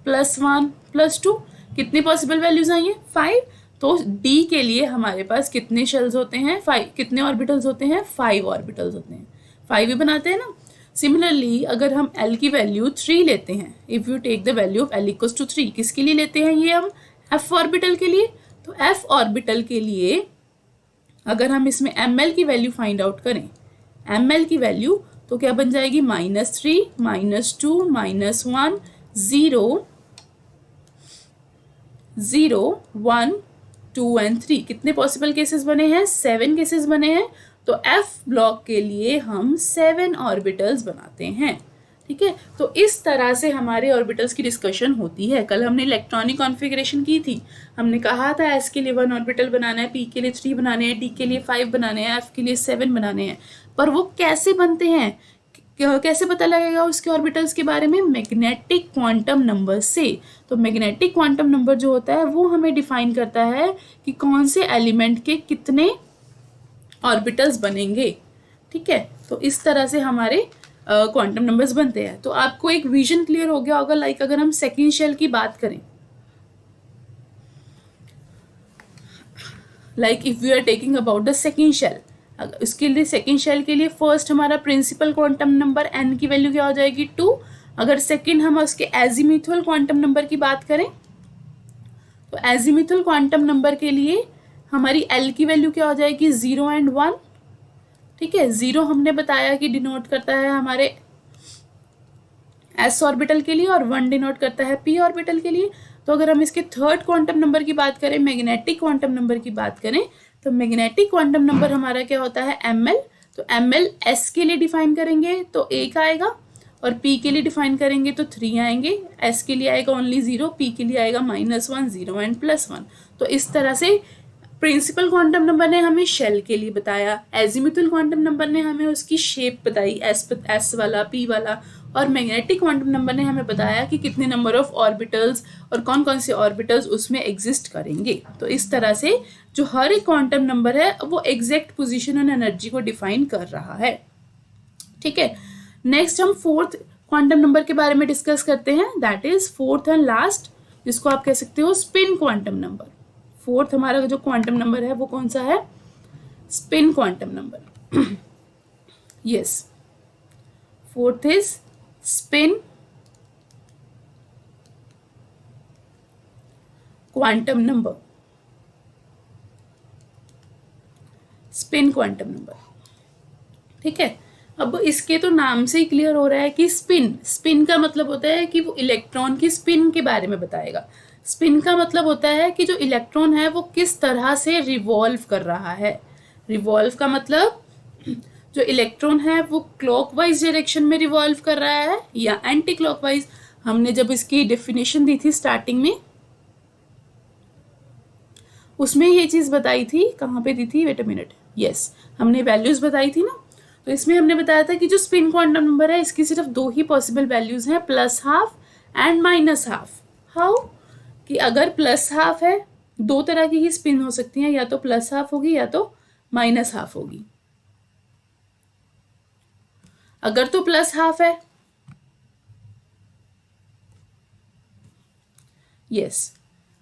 +1 +2। कितनी पॉसिबल वैल्यूज आई हैं, 5। तो D के लिए हमारे पास कितने शेल्स होते हैं, 5। कितने ऑर्बिटल्स होते हैं, 5 ऑर्बिटल्स होते हैं। 5 ही बनाते हैं ना। सिमिलरली अगर हम L की वैल्यू 3 लेते हैं, if you take the value of L equals to 3, किसके लिए लेते हैं ये हम, F ऑर्बिटल के लिए। तो F ऑर्बिटल के लिए अगर हम इसमें ml की वैल्यू फाइंड आउट करें, ml की वैल्यू तो क्या बन जाएगी, -3 -2 -1 0 0 1 2 एंड 3। कितने पॉसिबल केसेस बने हैं, 7 केसेस बने हैं। तो F ब्लॉक के लिए हम 7 ऑर्बिटल्स बनाते हैं। ठीक है, तो इस तरह से हमारे ऑर्बिटल्स की डिस्कशन होती है। कल हमने इलेक्ट्रॉनिक कॉन्फ़िगरेशन की थी, हमने कहा था S के लिए 1 ऑर्बिटल बनाना है, P के लिए 3 बनाने हैं, D के लिए 5 बनाने हैं, F के लिए 7 बनाने हैं। पर वो कैसे बनते हैं, कैसे पता लगेगा उसके ऑर्बिटल्स के बारे में, मैग्नेटिक क्वांटम नंबर से। तो मैग्नेटिक क्वांटम नंबर जो होता है वो हमें डिफाइन करता है कि कौन से एलिमेंट के कितने ऑर्बिटल्स बनेंगे। ठीक है, तो इस तरह से हमारे क्वांटम नंबर्स बनते हैं। तो आपको एक विजन क्लियर हो गया होगा। लाइक अगर हम सेकेंड शेल की बात करें, like if we are taking about the second shell, उसके लिए सेकेंड शेल के लिए फर्स्ट हमारा प्रिंसिपल क्वांटम नंबर n की वैल्यू क्या हो जाएगी, 2। अगर सेकेंड हम उसके एजीमुथल क्वांटम नंबर की बात करें, तो एजीमुथल क्वांटम नंबर के लिए हमारी L की वैल्यू क्या हो जाएगी, 0 एंड 1। ठीक है, 0 हमने बताया कि डिनोट करता है हमारे S ऑर्बिटल के लिए और 1 डिनोट करता है P ऑर्बिटल के लिए। तो अगर हम इसके थर्ड क्वांटम नंबर की बात करें, मैग्नेटिक क्वांटम नंबर की बात करें, तो मैग्नेटिक क्वांटम नंबर हमारा क्या होता है, ml। तो ml s के लिए डिफाइन करेंगे तो 1 आएगा, और p के लिए डिफाइन करेंगे तो 3 आएंगे। s के लिए आएगा ओनली 0, p के लिए आएगा -1, 0 एंड +1। तो इस तरह से प्रिंसिपल क्वांटम नंबर ने हमें शेल के लिए बताया, एजीमुथल क्वांटम नंबर ने हमें उसकी शेप बताई, एस वाला, पी वाला, और मैग्नेटिक क्वांटम नंबर ने हमें बताया कि कितने नंबर ऑफ ऑर्बिटल्स और कौन कौन से ऑर्बिटल्स उसमें एग्जिस्ट करेंगे। तो इस तरह से जो हर एक क्वांटम नंबर है वो एग्जैक्ट पोजीशन और एनर्जी को डिफाइन कर रहा है। ठीक है, नेक्स्ट हम फोर्थ क्वांटम नंबर के बारे में डिस्कस करते हैं, that is fourth and last, जिसको आप कह सकते हो स्पिन क्वांटम नंबर। फोर्थ हमारा जो क्वांटम नंबर है वो कौन सा है? Spin quantum number. Yes, fourth is spin quantum number. Spin quantum number, ठीक है। अब इसके तो नाम से ही क्लियर हो रहा है कि स्पिन का मतलब होता है कि वो इलेक्ट्रॉन की स्पिन के बारे में बताएगा। स्पिन का मतलब होता है कि जो इलेक्ट्रॉन है वो किस तरह से रिवॉल्व कर रहा है। रिवॉल्व का मतलब जो इलेक्ट्रॉन है वो क्लॉकवाइज डायरेक्शन में रिवॉल्व कर रहा है या एंटी क्लॉकवाइज। हमने जब इसकी डेफिनेशन दी थी स्टार्टिंग में, उसमें ये चीज बताई थी, कहाँ पे दी थी, वेट अ मिनट, यस, हमने वैल्यूज बताई थी ना। तो इसमें हमने बताया था कि जो स्पिन क्वांटम नंबर है इसकी सिर्फ 2 ही पॉसिबल वैल्यूज हैं, +½ एंड -½ हाउ, कि अगर +½ है, 2 तरह की ही स्पिन हो सकती हैं, या तो +½ होगी या तो -½ होगी। अगर तो +½ है, यस,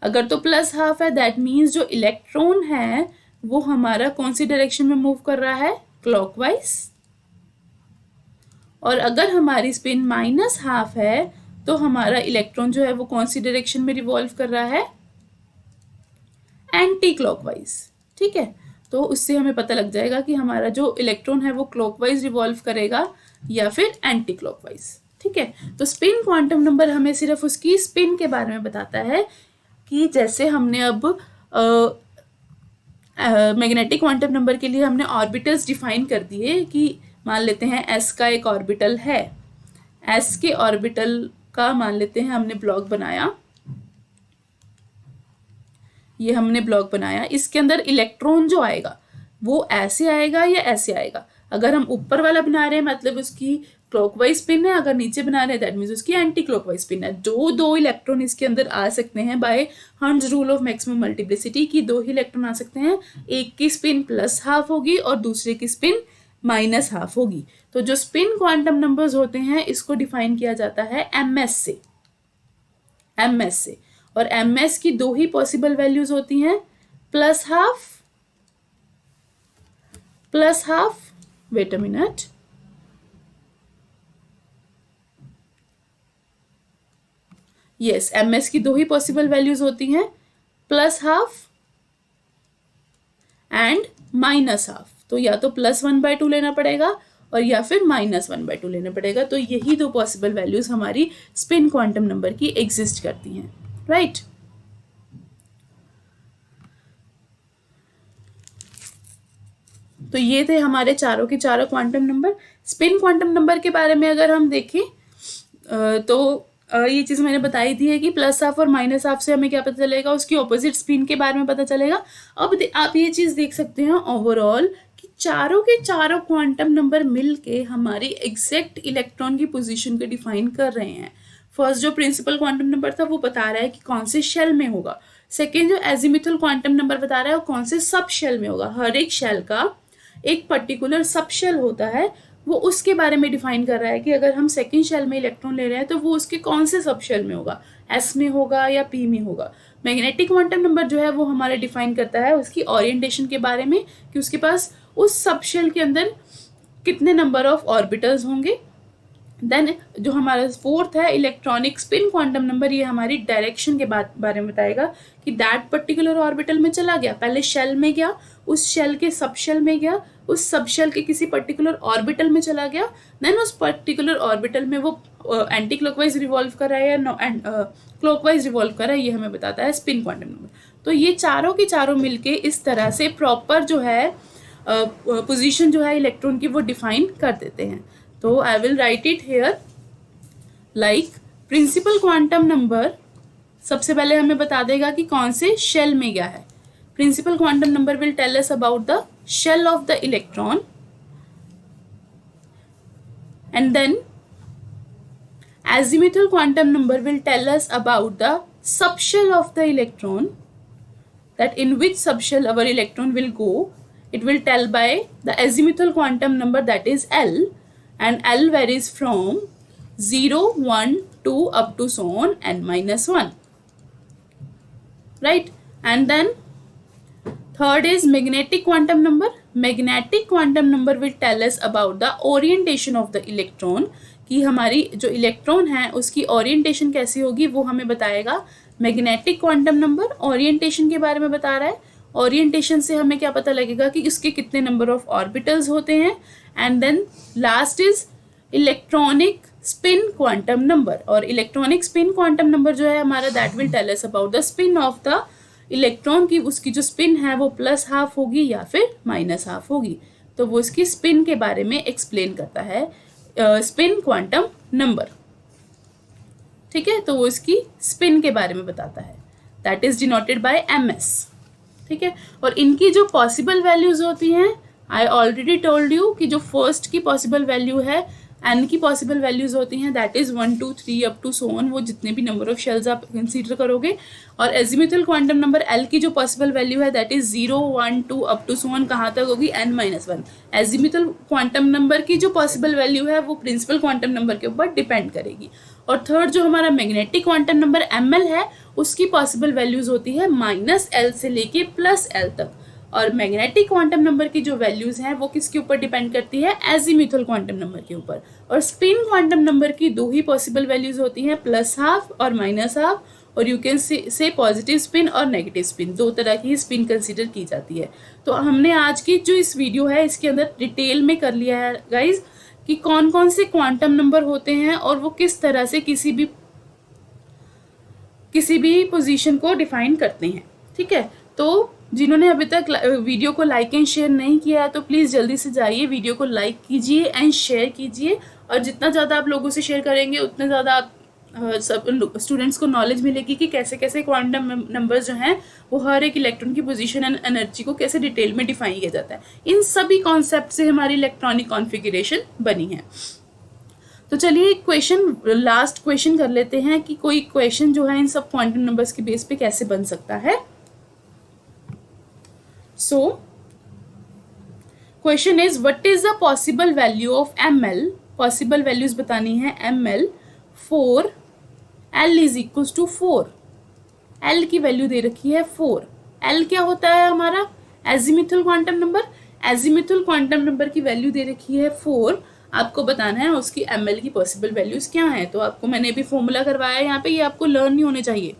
अगर तो +½ है, दैट मीन्स जो इलेक्ट्रॉन है वो हमारा कौन सी डायरेक्शन में मूव कर रहा है? क्लॉकवाइज। और अगर हमारी स्पिन -½ है तो हमारा इलेक्ट्रॉन जो है वो कौन सी डायरेक्शन में रिवॉल्व कर रहा है? Anti clockwise. ठीक है, तो उससे हमें पता लग जाएगा कि हमारा जो इलेक्ट्रॉन है वो क्लॉकवाइज रिवॉल्व करेगा या फिर एंटी क्लॉकवाइज। ठीक है, तो स्पिन क्वांटम नंबर हमें सिर्फ उसकी स्पिन के बारे में बताता है, कि जैसे हमने अब मैग्नेटिक क्वांटम नंबर के लिए हमने ऑर्बिटल्स डिफाइन कर दिए कि मान लेते हैं एस का एक ऑर्बिटल है, एस के ऑर्बिटल का मान लेते हैं हमने ब्लॉक बनाया, ये हमने ब्लॉक बनाया, इसके अंदर इलेक्ट्रॉन जो आएगा वो ऐसे आएगा या ऐसे आएगा। अगर हम ऊपर वाला बना रहे हैं मतलब उसकी क्लॉकवाइज स्पिन है, अगर नीचे बना रहे हैं दैट मीन्स उसकी एंटी क्लॉकवाइज स्पिन है। दो इलेक्ट्रॉन इसके अंदर आ सकते हैं by Hertz rule of maximum multiplicity की, 2 ही इलेक्ट्रॉन आ सकते हैं, एक की स्पिन +½ होगी और दूसरे की स्पिन -½ होगी। तो जो स्पिन क्वांटम नंबर्स होते हैं इसको डिफाइन किया जाता है ms से, और ms की 2 ही पॉसिबल वैल्यूज होती हैं, +½ wait a minute, yes, ms की 2 ही पॉसिबल वैल्यूज होती हैं, +½ एंड -½ तो या तो +1/2 लेना पड़ेगा और या फिर -1/2 लेना पड़ेगा। तो यही 2 पॉसिबल वैल्यूज हमारी स्पिन क्वांटम नंबर की एग्जिस्ट करती हैं, राइट। तो ये थे हमारे चारों के चारों quantum number. Spin quantum number के बारे में अगर हम देखें तो ये चीज़ मैंने बताई थी है कि +½ और -½ से हमें क्या पता चलेगा, उसकी ऑपोजिट स्पिन के बारे में पता चलेगा। अब आप ये चीज़ देख सकते हैं ओवरऑल कि चारों के चारों क्वांटम नंबर मिलके हमारी एग्जैक्ट इलेक्ट्रॉन की पोजीशन को डिफाइन कर रहे हैं। फर्स्ट जो प्रिंसिपल क्वांटम नंबर था वो बता रहा है कि कौन से शेल में होगा, सेकेंड जो एजीमुथल क्वांटम नंबर बता रहा है वो कौन से सब शेल में होगा। हर एक शेल का एक पर्टिकुलर सब शेल होता है, वो उसके बारे में डिफाइन कर रहा है कि अगर हम सेकंड शेल में इलेक्ट्रॉन ले रहे हैं तो वो उसके कौन से सब शेल में होगा, एस में होगा या पी में होगा। मैग्नेटिक क्वांटम नंबर जो है वो हमारे डिफाइन करता है उसकी ओरिएंटेशन के बारे में, कि उसके पास उस सब शेल के अंदर कितने नंबर ऑफ ऑर्बिटल्स होंगे। देन जो हमारा फोर्थ है इलेक्ट्रॉनिक स्पिन क्वांटम नंबर, ये हमारी डायरेक्शन के बारे में बताएगा कि दैट पर्टिकुलर ऑर्बिटल में चला गया, पहले शेल में गया, उस शेल के सब शेल में गया, उस सब शेल के किसी पर्टिकुलर ऑर्बिटल में चला गया, देन उस पर्टिकुलर ऑर्बिटल में वो एंटी क्लॉकवाइज रिवॉल्व कर रहा है या क्लॉकवाइज रिवॉल्व कर रहा है, ये हमें बताता है स्पिन क्वांटम नंबर। तो ये चारों के चारों मिलके इस तरह से प्रॉपर जो है पोजीशन जो है इलेक्ट्रॉन की वो डिफाइन कर देते हैं। तो I will write it here like principal quantum number सबसे पहले हमें बता देगा कि कौन से शेल में गया है। Principal quantum number will tell us about the shell of the electron and then azimuthal quantum number will tell us about the subshell of the electron, that in which subshell our electron will go. It will tell by the azimuthal quantum number, that is L, and L varies from 0, 1, 2 up to so on n minus 1, right? And then third is magnetic quantum number. Magnetic quantum number will tell us about the orientation of the electron, कि हमारी जो electron है उसकी orientation कैसी होगी वो हमें बताएगा मैग्नेटिक क्वांटम नंबर। ओरिएंटेशन के बारे में बता रहा है, ओरिएंटेशन से हमें क्या पता लगेगा कि उसके कितने नंबर ऑफ ऑर्बिटल्स होते हैं। And then last is electronic spin quantum number, और इलेक्ट्रॉनिक स्पिन क्वांटम नंबर जो है हमारा that will tell us about the spin of the electron की, उसकी जो स्पिन है वो प्लस हाफ होगी या फिर माइनस हाफ होगी, तो वो इसकी स्पिन के बारे में एक्सप्लेन करता है स्पिन क्वांटम नंबर। ठीक है, तो वो इसकी स्पिन के बारे में बताता है, that is denoted by ms। ठीक है, और इनकी जो पॉसिबल वैल्यूज होती हैं, आई ऑलरेडी टोल्ड यू कि जो फर्स्ट की पॉसिबल वैल्यू है, एन की पॉसिबल वैल्यूज होती हैं that is 1, 2, 3 up to so on, वो जितने भी नंबर ऑफ शेल्स आप कंसीडर करोगे। और एजिमुथल क्वांटम नंबर एल की जो पॉसिबल वैल्यू है that is 0, 1, 2 up to so on, कहाँ तक होगी n-1। एजिमुथल क्वांटम नंबर की जो पॉसिबल वैल्यू है वो प्रिंसिपल क्वांटम नंबर के ऊपर डिपेंड करेगी। और थर्ड जो हमारा मैग्नेटिक क्वांटम नंबर ml है उसकी पॉसिबल वैल्यूज होती है -l से लेके +l तक। और मैग्नेटिक क्वांटम नंबर की जो वैल्यूज हैं वो किसके ऊपर डिपेंड करती है, एजीमुथल क्वांटम नंबर के ऊपर। और स्पिन क्वांटम नंबर की दो ही पॉसिबल वैल्यूज होती हैं, +½ और -½ और यू कैन से पॉजिटिव स्पिन और नेगेटिव स्पिन, दो तरह की स्पिन कंसीडर की जाती है। तो हमने आज की जो इस वीडियो है इसके अंदर डिटेल में कर लिया है गाइज कि कौन कौन से क्वांटम नंबर होते हैं और वो किस तरह से किसी भी पोजीशन को डिफाइन करते हैं। ठीक है, तो जिन्होंने अभी तक वीडियो को लाइक एंड शेयर नहीं किया है तो प्लीज़ जल्दी से जाइए, वीडियो को लाइक कीजिए एंड शेयर कीजिए। और जितना ज़्यादा आप लोगों से शेयर करेंगे उतना ज़्यादा आप सब स्टूडेंट्स को नॉलेज मिलेगी कि कैसे कैसे क्वांटम नंबर्स जो हैं वो हर एक इलेक्ट्रॉन की पोजीशन एंड एनर्जी को कैसे डिटेल में डिफाइन किया जाता है। इन सभी कॉन्सेप्ट से हमारी इलेक्ट्रॉनिक कॉन्फ़िगरेशन बनी है। तो चलिए क्वेश्चन, लास्ट क्वेश्चन कर लेते हैं कि कोई क्वेश्चन जो है इन सब क्वांटम नंबर्स के बेस पे कैसे बन सकता है। So, question is what is the possible value of ml? Possible values बतानी है ml for l is equals to 4। l की वैल्यू दे रखी है 4। l क्या होता है हमारा azimuthal quantum number. Azimuthal quantum number की वैल्यू दे रखी है 4। आपको बताना है उसकी ml की पॉसिबल वैल्यूज क्या है। तो आपको मैंने अभी फॉर्मूला करवाया है यहाँ पे, ये आपको लर्न नहीं होने चाहिए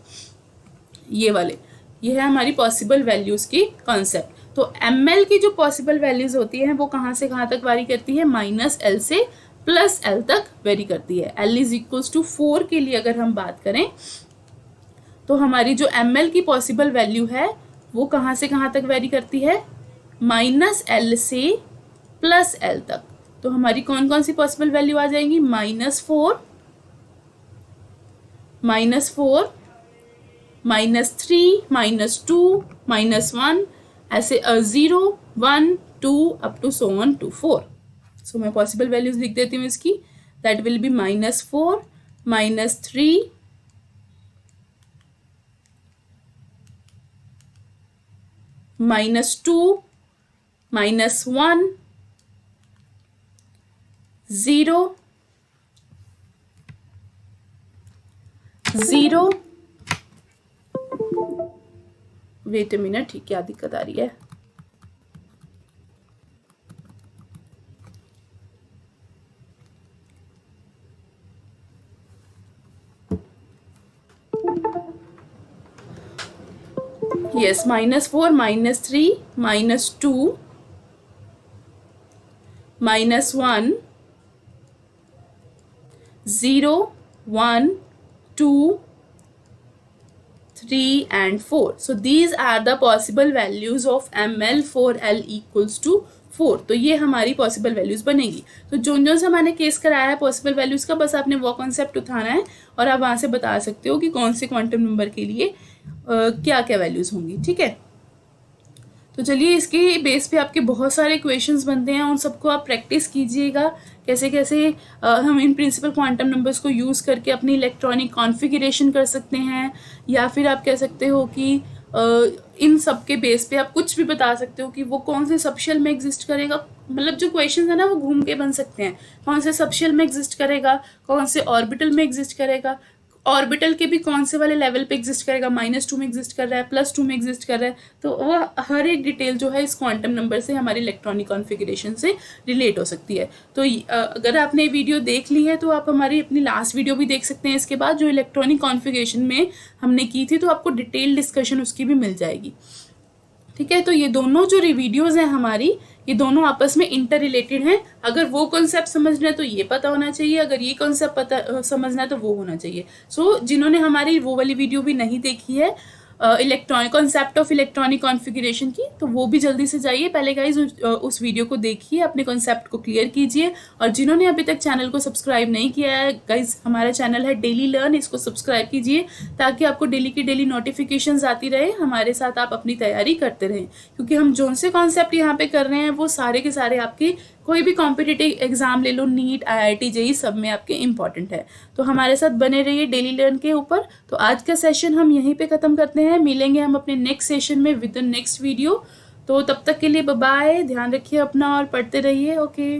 ये वाले। ये है हमारी पॉसिबल वैल्यूज की कॉन्सेप्ट। तो ml की जो पॉसिबल वैल्यूज होती हैं वो कहाँ से कहाँ तक वारी करती है, -l से +l तक वेरी करती है। l इज इक्वल्स टू 4 के लिए अगर हम बात करें तो हमारी जो ml की पॉसिबल वैल्यू है वो कहाँ से कहाँ तक वेरी करती है, -l से +l तक। तो हमारी कौन कौन सी पॉसिबल वैल्यू आ जाएंगी, -4, -4, -3, -2, -1, ऐसे 0, 1, 2 up to so on to 4। So मैं पॉसिबल वैल्यूज लिख देती हूँ इसकी, that will be -4, -3, -2, -1, 0, 0। Wait a minute, ठीक, क्या दिक्कत आ रही है। Yes, -4, -3, -2, -1, 0, 1, 2, 3 and 4. So these are the possible values of ml for l equals to 4. तो ये हमारी पॉसिबल वैल्यूज बनेगी. तो जो से मैंने केस कराया है पॉसिबल वैल्यूज का, बस आपने वो कॉन्सेप्ट उठाना है और आप वहाँ से बता सकते हो कि कौन से क्वांटम नंबर के लिए क्या क्या वैल्यूज होंगी. ठीक है, तो चलिए इसके बेस पे आपके बहुत सारे क्वेश्चंस बनते हैं, उन सबको आप प्रैक्टिस कीजिएगा कैसे कैसे हम इन प्रिंसिपल क्वांटम नंबर्स को यूज़ करके अपनी इलेक्ट्रॉनिक कॉन्फ़िगरेशन कर सकते हैं, या फिर आप कह सकते हो कि इन सब के बेस पे आप कुछ भी बता सकते हो कि वो कौन से सबशेल में एग्जिस्ट करेगा. मतलब जो क्वेश्चन है ना वो घूम के बन सकते हैं. कौन से सबशेल में एग्जिस्ट करेगा, कौन से ऑर्बिटल में एग्जिस्ट करेगा, ऑर्बिटल के भी कौन से वाले लेवल पे एग्जिस्ट करेगा, -2 में एग्जिस्ट कर रहा है, +2 में एग्जिस्ट कर रहा है. तो वो हर एक डिटेल जो है इस क्वांटम नंबर से हमारी इलेक्ट्रॉनिक कॉन्फ़िगरेशन से रिलेट हो सकती है. तो अगर आपने वीडियो देख ली है तो आप हमारी अपनी लास्ट वीडियो भी देख सकते हैं इसके बाद, जो इलेक्ट्रॉनिक कॉन्फ़िगरेशन में हमने की थी, तो आपको डिटेल डिस्कशन उसकी भी मिल जाएगी. ठीक है, तो ये दोनों जो वीडियोज़ हैं हमारी, ये दोनों आपस में इंटर रिलेटेड हैं. अगर वो कॉन्सेप्ट समझना है तो ये पता होना चाहिए, अगर ये कॉन्सेप्ट पता समझना है तो वो होना चाहिए. सो जिन्होंने हमारी वो वाली वीडियो भी नहीं देखी है electronic concept of electronic configuration की, तो वो भी जल्दी से जाइए पहले गाइज उस वीडियो को देखिए, अपने कॉन्सेप्ट को क्लियर कीजिए. और जिन्होंने अभी तक चैनल को सब्सक्राइब नहीं किया है गाइज, हमारा चैनल है डेली लर्न, इसको सब्सक्राइब कीजिए ताकि आपको डेली की डेली नोटिफिकेशंस आती रहे, हमारे साथ आप अपनी तैयारी करते रहें. क्योंकि हम जो से कॉन्सेप्ट यहाँ पे कर रहे हैं वो सारे के सारे आपके कोई भी कॉम्पिटिटिव एग्जाम ले लो, नीट, IIT, JEE, सब में आपके इंपॉर्टेंट है. तो हमारे साथ बने रहिए डेली लर्न के ऊपर. तो आज का सेशन हम यहीं पे ख़त्म करते हैं, मिलेंगे हम अपने नेक्स्ट सेशन में विद द नेक्स्ट वीडियो. तो तब तक के लिए बाय बाय, ध्यान रखिए अपना और पढ़ते रहिए. ओके.